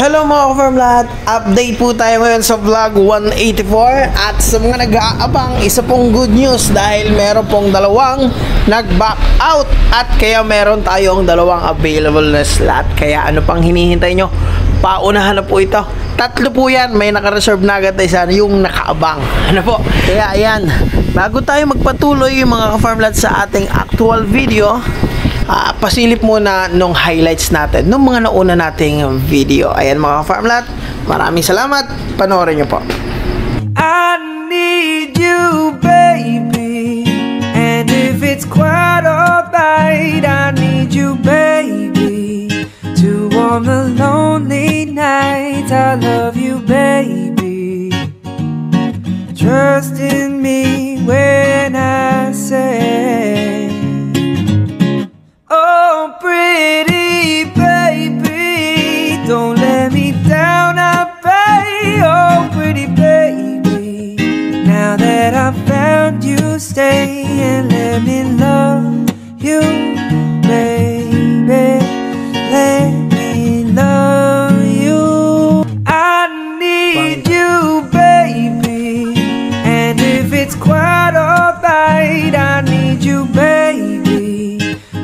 Hello mga ka-farm lahat, update po tayo ngayon sa vlog 184. At sa mga nag-aabang, isa pong good news dahil meron pong dalawang nag-back out at kaya meron tayong dalawang available na slot. Kaya ano pang hinihintay nyo? Paunahan na po ito. Tatlo po yan, may naka-reserve na agad tayo sana yung nakaabang. Ano po? Kaya ayan, bago tayo magpatuloy yung mga ka-farm lahat sa ating actual video, pasilip muna nung highlights natin nung mga nauna nating video. Ayan mga farmlat, maraming salamat, panoorin nyo po. I need you baby, and if it's quite alright, I need you baby, to warm the lonely nights. I love you baby, trust in me when I say, oh pretty baby, don't let me down, I pray. Oh pretty baby, now that I found you, stay and let me love you baby, let me love you. I need you baby, and if it's quite alright, I need you baby,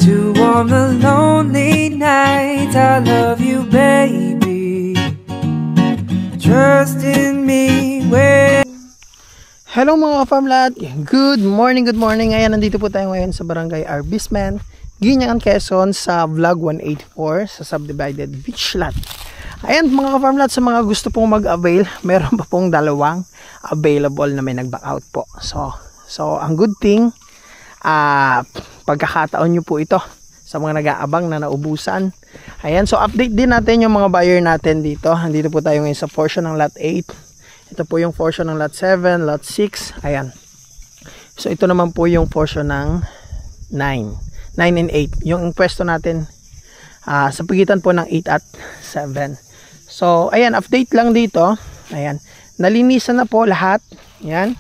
to warm the lonely nights. I love you baby, trust in me when... Hello mga ka-farm lahat, good morning. Ayan, nandito po tayo ngayon sa Barangay Arbisman, Guinaan, Quezon, sa vlog 184 sa subdivided beach lot. Ayan mga ka-farm lahat, sa mga gusto pong mag-avail, meron pa pong dalawang available na may nag-back out po. So ang good thing, pagkakataon nyo po ito sa mga nag-aabang na naubusan. Ayan, so update din natin yung mga buyer natin dito. Andito po tayo ngayon sa portion ng lot 8. Ito po yung portion ng lot 7, lot 6. Ayan. So ito naman po yung portion ng 9 and 8. Yung pwesto natin sa pagitan po ng 8 at 7. So ayan, update lang dito. Ayan, nalinisan na po lahat. Ayan,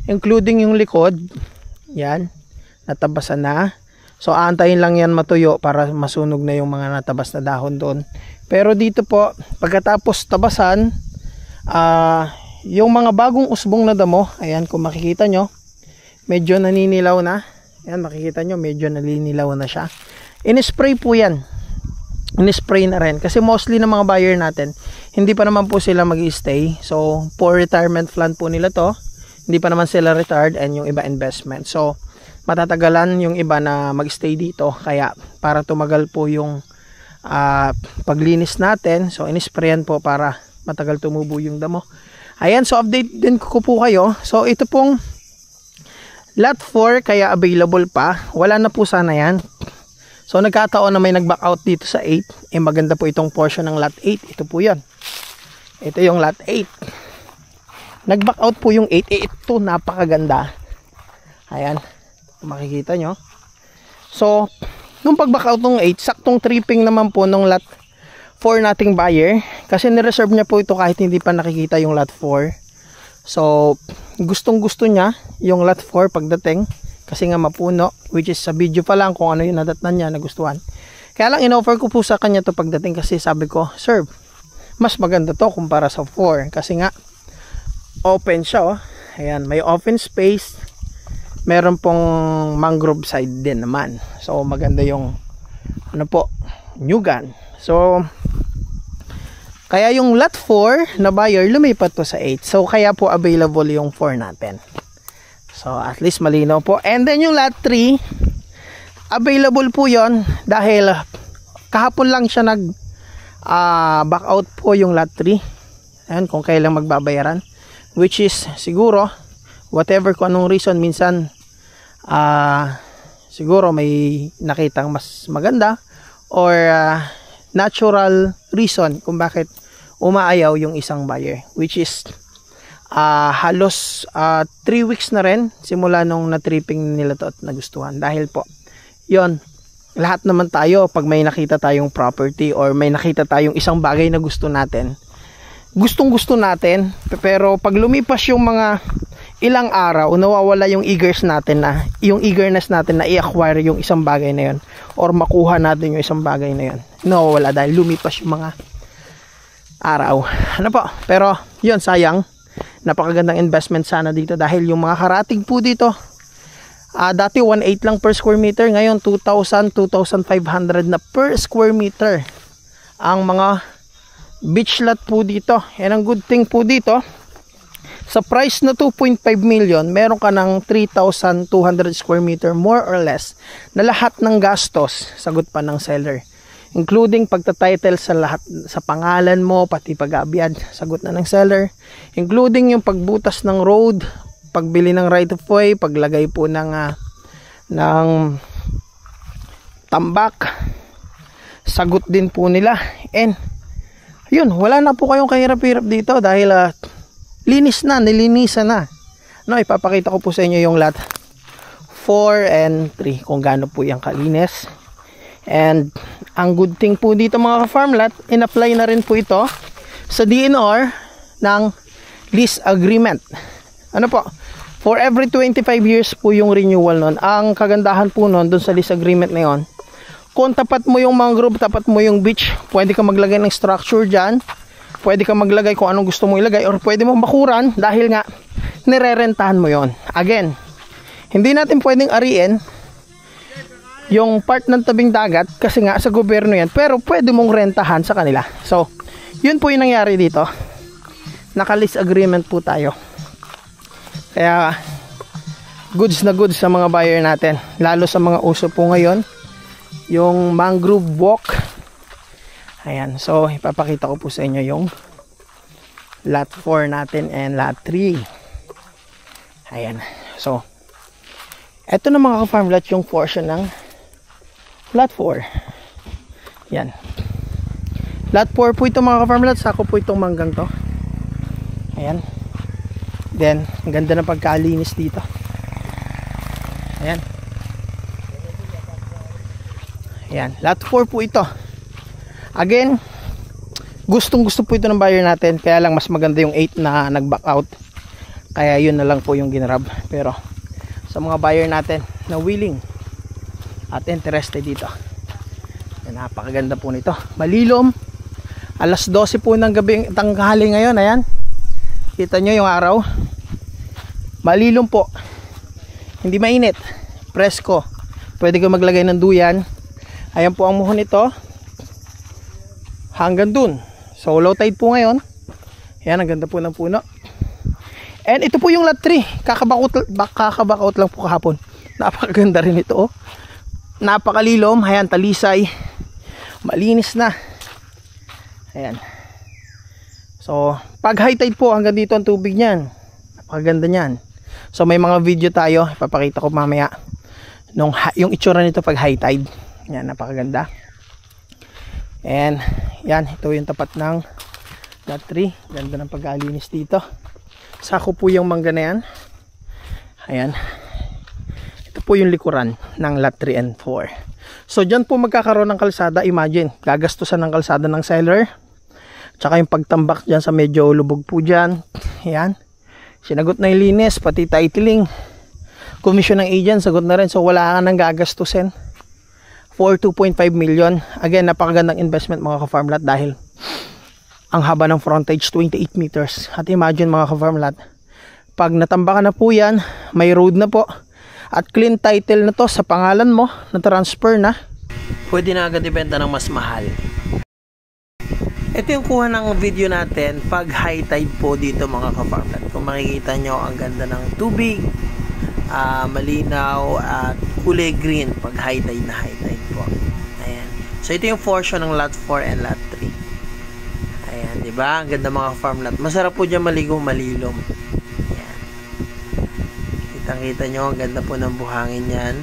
including yung likod. Ayan, natabasan na. So aantayin lang yan matuyo para masunog na yung mga natabas na dahon doon. Pero dito po, pagkatapos tabasan, yung mga bagong usbong na damo, ayan, kung makikita nyo, medyo naninilaw na. Ayan, makikita nyo, medyo naninilaw na siya. In-spray po yan. In-spray na rin. Kasi mostly ng mga buyer natin, hindi pa naman po sila mag-stay. So, for retirement plan po nila to. Hindi pa naman sila retired, and yung iba investment. So, matatagalan yung iba na mag-stay dito. Kaya, para tumagal po yung paglinis natin, so in-sprayan po para matagal tumubo yung damo. Ayan, so update din ko po kayo. So ito pong lot 4, kaya available pa. Wala na po sana yan. So nagkataon na may nag-back out dito sa 8. Maganda po itong portion ng lot 8. Ito po yan. Ito yung lot 8. Nag-back out po yung 8. Ito napakaganda. Ayan, kung makikita nyo. So nung pag-back out ng 8, saktong tripping naman po nung lot 4 nating buyer, kasi nireserve niya po ito kahit hindi pa nakikita yung lot 4. So gustong gusto niya yung lot 4 pagdating, kasi nga mapuno, which is sa video pa lang kung ano yung nadatnan niya, nagustuhan. Kaya lang in-offer ko po sa kanya to pagdating, kasi sabi ko, sir, mas maganda to kumpara sa 4, kasi nga open siya, oh. Ayan, may open space, meron pong mangrove side din naman. So maganda yung ano po, new gun. So kaya yung lot 4 na buyer lumipat po sa 8. So kaya po available yung 4 natin. So at least malinaw po. And then yung lot 3, available po yon dahil kahapon lang siya nag back out po yung lot 3. Ayan, kung kailang magbabayaran, which is siguro whatever kung anong reason, minsan siguro may nakitang mas maganda, or natural reason kung bakit umaayaw yung isang buyer, which is halos 3 weeks na rin simula nung na-tripping nila to at nagustuhan. Dahil po yon, lahat naman tayo, pag may nakita tayong property or may nakita tayong isang bagay na gusto natin, gustong gusto natin, pero pag lumipas yung mga ilang araw, nawawala yung eagerness natin na i-acquire yung isang bagay na yun, or makuha natin yung isang bagay na yun. Nawawala dahil lumipas yung mga araw. Ano po? Pero yun, sayang. Napakagandang investment sana dito dahil yung mga karatig po dito, dati 1.8 lang per square meter, ngayon 2,000, 2,500 na per square meter ang mga beach lot po dito. And ang good thing po dito, sa price na 2.5 million, meron ka ng 3,200 square meter more or less na lahat ng gastos sagot pa ng seller, including pagta-title sa lahat sa pangalan mo, pati pag-aabyad sagot na ng seller, including yung pagbutas ng road, pagbili ng right of way, paglagay po ng tambak, sagot din po nila. And yun, wala na po kayong kahirap-hirap dito dahil linis na, nilinisan na. No, ipapakita ko po sa inyo yung lot 4 and 3 kung gaano po yung kalinis. And ang good thing po dito mga ka-farm lot, in-apply na rin po ito sa DNR ng lease agreement. Ano po? For every 25 years po yung renewal nun. Ang kagandahan po nun dun sa lease agreement na yun, kung tapat mo yung mangrove, tapat mo yung beach, pwede ka maglagay ng structure dyan, pwede ka maglagay kung anong gusto mo ilagay, or pwede mo bakuran dahil nga nirerentahan mo yon. Again, hindi natin pwedeng ariin yung part ng tabing dagat kasi nga sa gobyerno yan, pero pwede mong rentahan sa kanila. So yun po yung nangyari dito, naka-lease agreement po tayo, kaya goods na goods sa mga buyer natin, lalo sa mga uso po ngayon yung mangrove walk. Ayan, so ipapakita ko po sa inyo yung lot 4 natin and lot 3. Ayan, so eto na mga ka-farm lot yung portion ng lot 4. Yan, lot 4 po ito mga ka-farm lot, sako po itong manggang to. Ayan, then ang ganda ng pagkalinis dito. Ayan, ayan, lot 4 po ito. Again, gustong gusto po ito ng buyer natin, kaya lang mas maganda yung 8 na nag-back out, kaya yun na lang po yung ginrab. Pero sa mga buyer natin na willing at interested dito, napakaganda po nito. Malilom, alas 12 po ng gabi, tanghali ngayon. Ayan, kita nyo yung araw, malilom po, hindi mainit, presko, pwede ka maglagay ng duyan. Ayan po ang muhon nito hanggang dun. So low tide po ngayon. Ayan, ang ganda po ng puno. And ito po yung lot 3, kakabakot lang po kahapon. Napakaganda rin ito, oh. Napakalilom. Ayan, talisay, malinis na. Ayan, so pag high tide po, hanggang dito ang tubig nyan, napakaganda nyan. So may mga video tayo, ipapakita ko mamaya yung itsura nito pag high tide. Ayan, napakaganda. And yan, ito yung tapat ng lot 3. Ganda ng pag-aalinis dito. Sako po yung mangga na yan. Ayan, ito po yung likuran ng lot 3 and 4. So dyan po magkakaroon ng kalsada. Imagine, gagastusan ng kalsada ng seller, tsaka yung pagtambak dyan sa medyo lubog po dyan. Ayan, sinagot na yung linis, pati titling, commission ng agent, sagot na rin. So wala ka nang gagastusin for 2.5 million. Again, napakagandang investment mga ka-farm lot dahil ang haba ng frontage 28 meters. At imagine mga ka-farm lot, pag natambakan na po yan, may road na po at clean title na to sa pangalan mo, na transfer na, pwede na agad ibenta ng mas mahal. Ito yung kuha ng video natin pag high tide po dito mga ka-farm lot. Kung makikita nyo, ang ganda ng tubig, malinaw at kulay green pag high tide na high tide po. Ayan, so ito yung portion ng lot 4 and lot 3. Ayan, diba? Ang ganda mga farm lot. Masarap po dyan maligo, malilom. Ayan, kitang kita nyo, ang ganda po ng buhangin yan.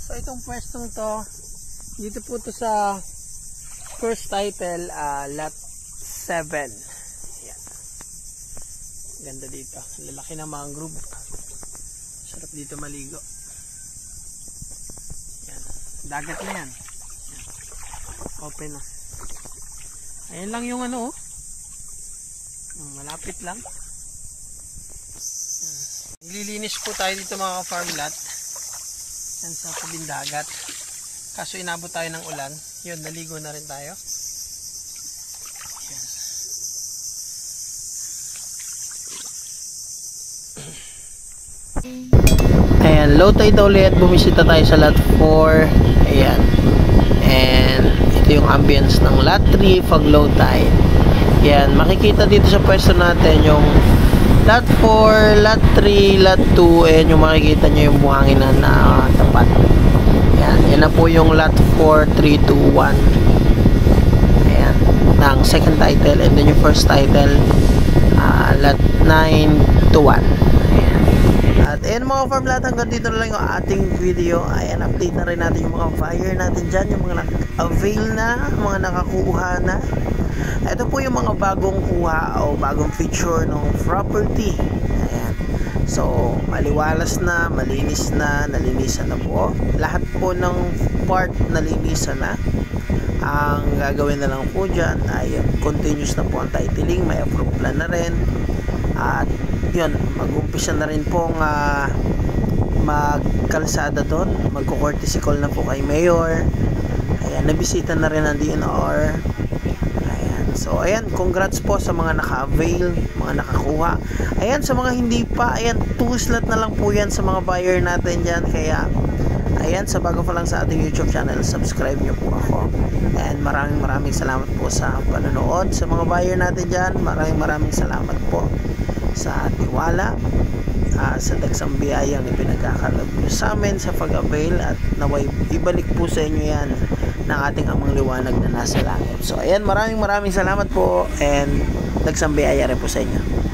So itong pwestong to, dito po to sa first title, lot 7. Ayan, ganda dito, lalaki ng mangrove, sarap dito maligo. Ayan, dagat na yan. Ayan, open na. Ayan lang yung ano, malapit lang. Nililinis po tayo dito mga farm lot. Yan sa tabing dagat. Kaso inabot tayo ng ulan. Yun, naligo na rin tayo. Ayan, low tide ulit. Bumisita tayo sa lot 4. Ayan. And ito yung ambience ng lot 3 pag low tide. Ayan, makikita dito sa pwesto natin yung lot 4, lot 3, lot 2. Ayan yung makikita nyo yung buhanginan na tapat. Ayan, yan na po yung lot 4, 3, 2, 1. Ayan, ng second title. And then yung first title, lot 9 to 1. At ayan mga farm, lahat hanggang dito na lang yung ating video. Ayan, update na rin natin yung mga buyer natin dyan, yung mga naka-avail na, mga nakakuha na. Ito po yung mga bagong kuha o bagong feature ng property. Ayan. So, maliwalas na, malinis na, nalinisan na po. Lahat po ng part nalinisan na. Ang gagawin na lang po dyan ay continuous na po ang titling, may approve plan na rin. At yun, mag-umpisa na rin pong magkalsada doon, magko-courtesy call na po kay Mayor. Ayan, nabisita na rin ang DNR. Ayan, so ayan, congrats po sa mga naka-avail, mga nakakuha. Ayan, sa mga hindi pa, ayan, 2 slot na lang po yan sa mga buyer natin dyan. Kaya ayan, sa bago pa lang sa ating YouTube channel, subscribe nyo po ako. And maraming salamat po sa panonood. Sa mga buyer natin dyan, maraming salamat po sa tiwala, sa dagsang biyayang ipinagkakaloob nyo sa amin sa pag-avail, at naway ibalik po sa inyo yan ng ating amang liwanag na nasa langit. So ayan, maraming salamat po, and dagsang biyaya rin po sa inyo.